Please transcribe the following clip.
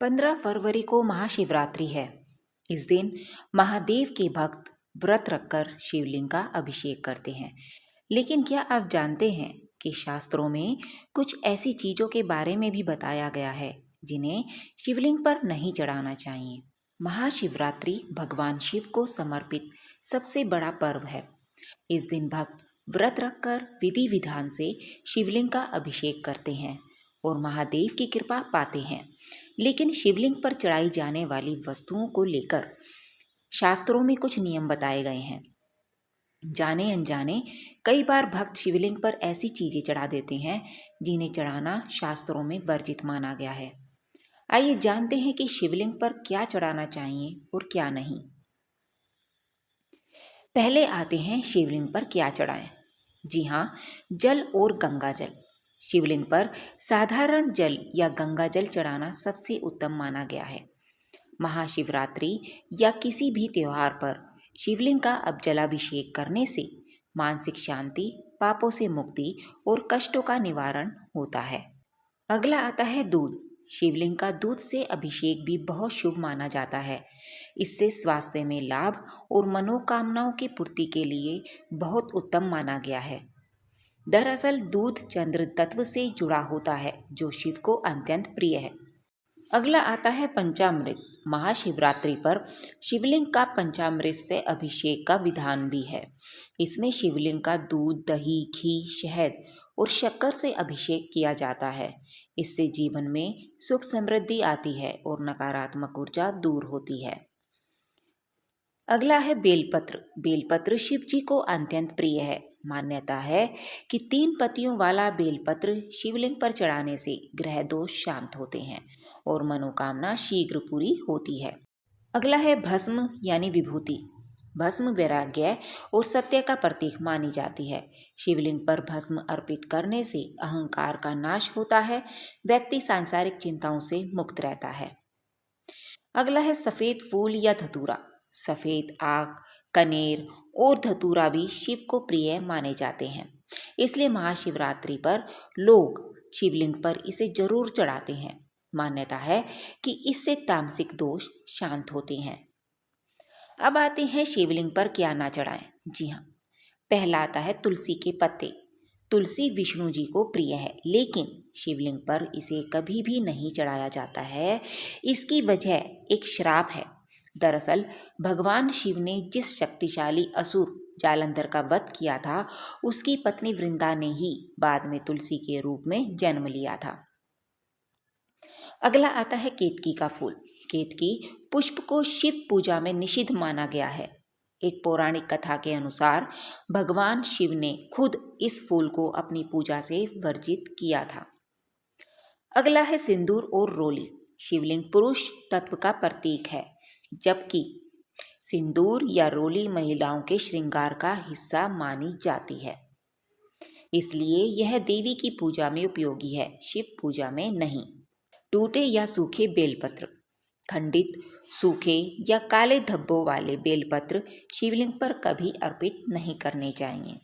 15 फरवरी को महाशिवरात्रि है। इस दिन महादेव के भक्त व्रत रखकर शिवलिंग का अभिषेक करते हैं। लेकिन क्या आप जानते हैं कि शास्त्रों में कुछ ऐसी चीजों के बारे में भी बताया गया है जिन्हें शिवलिंग पर नहीं चढ़ाना चाहिए। महाशिवरात्रि भगवान शिव को समर्पित सबसे बड़ा पर्व है। इस दिन भक्त व्रत रखकर विधि विधान से शिवलिंग का अभिषेक करते हैं और महादेव की कृपा पाते हैं। लेकिन शिवलिंग पर चढ़ाई जाने वाली वस्तुओं को लेकर शास्त्रों में कुछ नियम बताए गए हैं। जाने अनजाने कई बार भक्त शिवलिंग पर ऐसी चीजें चढ़ा देते हैं जिन्हें चढ़ाना शास्त्रों में वर्जित माना गया है। आइए जानते हैं कि शिवलिंग पर क्या चढ़ाना चाहिए और क्या नहीं। पहले आते हैं शिवलिंग पर क्या चढ़ाएं। जी हाँ, जल और गंगा जल। शिवलिंग पर साधारण जल या गंगा जल चढ़ाना सबसे उत्तम माना गया है। महाशिवरात्रि या किसी भी त्योहार पर शिवलिंग का अब जलाभिषेक करने से मानसिक शांति, पापों से मुक्ति और कष्टों का निवारण होता है। अगला आता है दूध। शिवलिंग का दूध से अभिषेक भी बहुत शुभ माना जाता है। इससे स्वास्थ्य में लाभ और मनोकामनाओं की पूर्ति के लिए बहुत उत्तम माना गया है। दरअसल दूध चंद्र तत्व से जुड़ा होता है जो शिव को अत्यंत प्रिय है। अगला आता है पंचामृत। महाशिवरात्रि पर शिवलिंग का पंचामृत से अभिषेक का विधान भी है। इसमें शिवलिंग का दूध, दही, घी, शहद और शक्कर से अभिषेक किया जाता है। इससे जीवन में सुख समृद्धि आती है और नकारात्मक ऊर्जा दूर होती है। अगला है बेलपत्र। बेलपत्र शिव जी को अत्यंत प्रिय है। मान्यता है कि 3 पत्तियों वाला बेलपत्र शिवलिंग पर चढ़ाने से ग्रह दोष शांत होते हैं और मनोकामना शीघ्र पूरी होती है। अगला है भस्म यानी विभूति। भस्म वैराग्य और सत्य का प्रतीक मानी जाती है। शिवलिंग पर भस्म अर्पित करने से अहंकार का नाश होता है। व्यक्ति सांसारिक चिंताओं से मुक्त रहता है। अगला है सफेद फूल या धतूरा। सफेद आक, कनेर और धतूरा भी शिव को प्रिय माने जाते हैं। इसलिए महाशिवरात्रि पर लोग शिवलिंग पर इसे जरूर चढ़ाते हैं। मान्यता है कि इससे तामसिक दोष शांत होते हैं। अब आते हैं शिवलिंग पर क्या ना चढ़ाएं। जी हाँ, पहला आता है तुलसी के पत्ते। तुलसी विष्णु जी को प्रिय है, लेकिन शिवलिंग पर इसे कभी भी नहीं चढ़ाया जाता है। इसकी वजह एक श्राप है। दरअसल भगवान शिव ने जिस शक्तिशाली असुर जालंधर का वध किया था, उसकी पत्नी वृंदा ने ही बाद में तुलसी के रूप में जन्म लिया था। अगला आता है केतकी का फूल। केतकी पुष्प को शिव पूजा में निषिद्ध माना गया है। एक पौराणिक कथा के अनुसार भगवान शिव ने खुद इस फूल को अपनी पूजा से वर्जित किया था। अगला है सिंदूर और रोली। शिवलिंग पुरुष तत्व का प्रतीक है, जबकि सिंदूर या रोली महिलाओं के श्रृंगार का हिस्सा मानी जाती है। इसलिए यह देवी की पूजा में उपयोगी है, शिव पूजा में नहीं। टूटे या सूखे बेलपत्र। खंडित, सूखे या काले धब्बों वाले बेलपत्र शिवलिंग पर कभी अर्पित नहीं करने चाहिए।